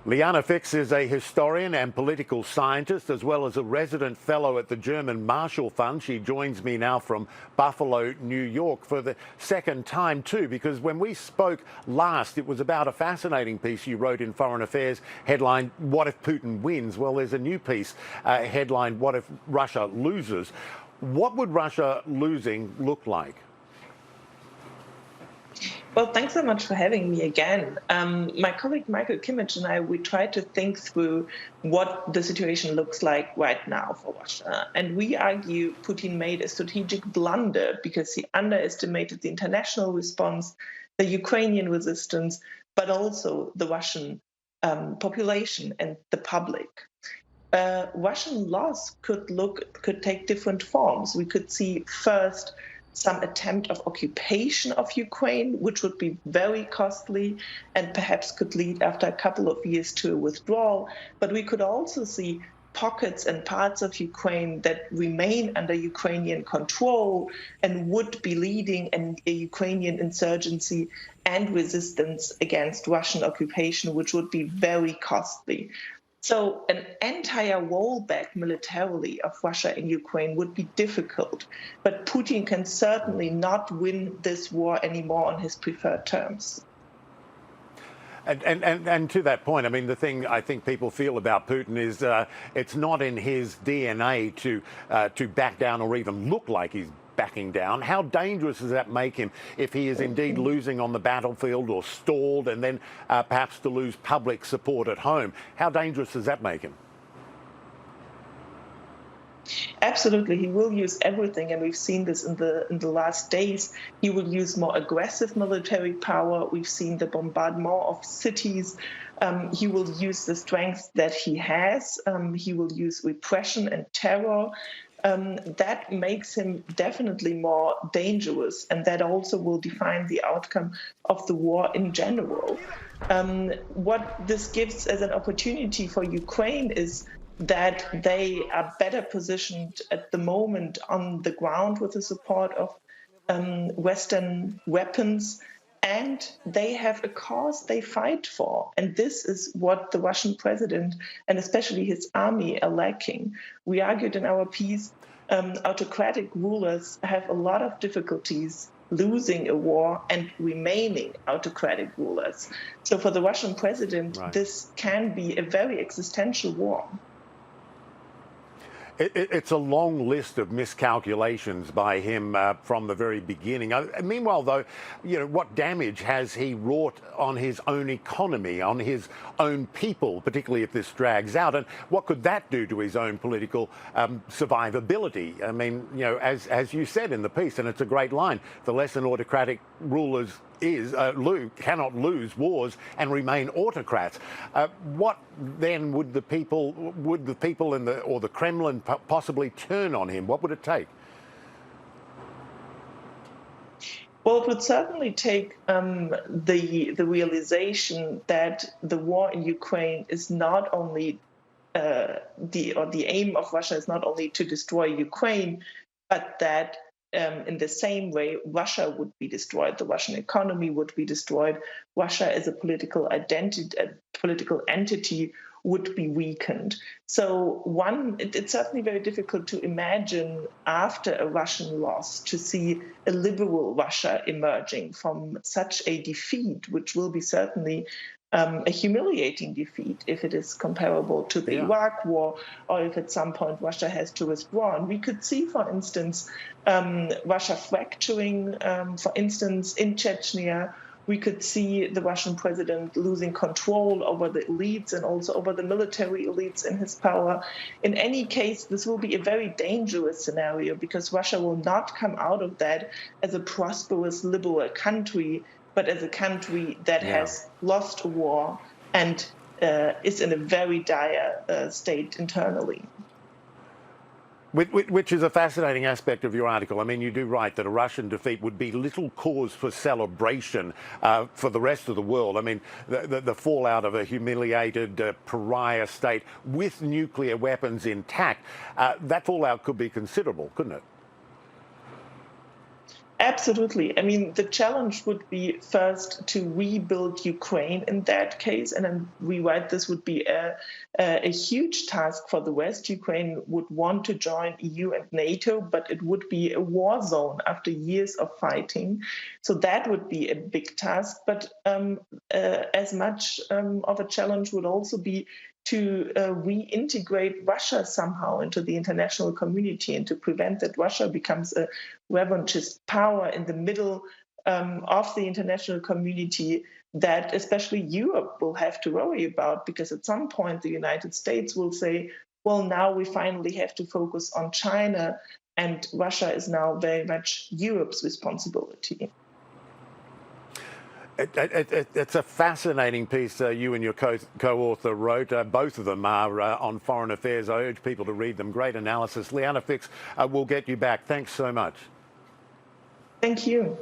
Liana is a historian and political scientist, as well as a resident fellow at the German Marshall Fund. She joins me now from Buffalo, New York, for the second time too, because when we spoke last, it was about a fascinating piece you wrote in Foreign Affairs, headlined, "What if Putin wins?" Well, there's a new piece headlined, "What if Russia loses?" What would Russia losing look like? Well, thanks so much for having me again. My colleague Michael Kimmich and I, we tried to think through what the situation looks like right now for Russia. And we argue Putin made a strategic blunder because he underestimated the international response, the Ukrainian resistance, but also the Russian population and the public. Russian loss could take different forms. We could see first some attempt of occupation of Ukraine, which would be very costly and perhaps could lead after a couple of years to a withdrawal. But we could also see pockets and parts of Ukraine that remain under Ukrainian control and would be leading a Ukrainian insurgency and resistance against Russian occupation, which would be very costly. So an entire rollback militarily of Russia in Ukraine would be difficult, but Putin can certainly not win this war anymore on his preferred terms. And to that point, I mean, the thing I think people feel about Putin is it's not in his DNA to back down or even look like he's backing down. How dangerous does that make him if he is indeed losing on the battlefield or stalled and then perhaps to lose public support at home? How dangerous does that make him? Absolutely, he will use everything, and we've seen this in the last days. He will use more aggressive military power. We've seen the bombardment of cities. He will use the strength that he has. He will use repression and terror. That makes him definitely more dangerous, and that also will define the outcome of the war in general. What this gives as an opportunity for Ukraine is that they are better positioned at the moment on the ground with the support of Western weapons, and they have a cause they fight for. And this is what the Russian president and especially his army are lacking. We argued in our piece, autocratic rulers have a lot of difficulties losing a war and remaining autocratic rulers. So for the Russian president, Right. This can be a very existential war. It's a long list of miscalculations by him from the very beginning. Meanwhile, though, what damage has he wrought on his own economy, on his own people, particularly if this drags out? And what could that do to his own political survivability? I mean, as you said in the piece, and it's a great line, the lesson autocratic rulers cannot lose wars and remain autocrats. What then would the people or the Kremlin possibly turn on him? What would it take? Well, it would certainly take the realization that the war in Ukraine is not only the aim of Russia is not only to destroy Ukraine, but that in the same way, Russia would be destroyed, the Russian economy would be destroyed, Russia as a political identity, a political entity would be weakened. So it's certainly very difficult to imagine after a Russian loss to see a liberal Russia emerging from such a defeat, which will be certainly a humiliating defeat if it is comparable to the Iraq war, or if at some point Russia has to withdraw. And we could see, for instance, Russia fracturing, for instance, in Chechnya. We could see the Russian president losing control over the elites and also over the military elites in his power. In any case, this will be a very dangerous scenario because Russia will not come out of that as a prosperous, liberal country, but as a country that has lost a war and is in a very dire state internally. Which is a fascinating aspect of your article. I mean, you do write that a Russian defeat would be little cause for celebration for the rest of the world. I mean, the fallout of a humiliated pariah state with nuclear weapons intact, that fallout could be considerable, couldn't it? Absolutely. I mean, the challenge would be first to rebuild Ukraine in that case, and I'm rewrite this would be a huge task for the West. Ukraine would want to join EU and NATO, but it would be a war zone after years of fighting. So that would be a big task. But as much of a challenge would also be to reintegrate Russia somehow into the international community and to prevent that Russia becomes a revanchist power in the middle of the international community that especially Europe will have to worry about, because at some point the United States will say, well, now we finally have to focus on China, and Russia is now very much Europe's responsibility. It's a fascinating piece you and your co-author wrote. Both of them are on foreign affairs. I urge people to read them. Great analysis. Liana Fix, we'll get you back. Thanks so much. Thank you.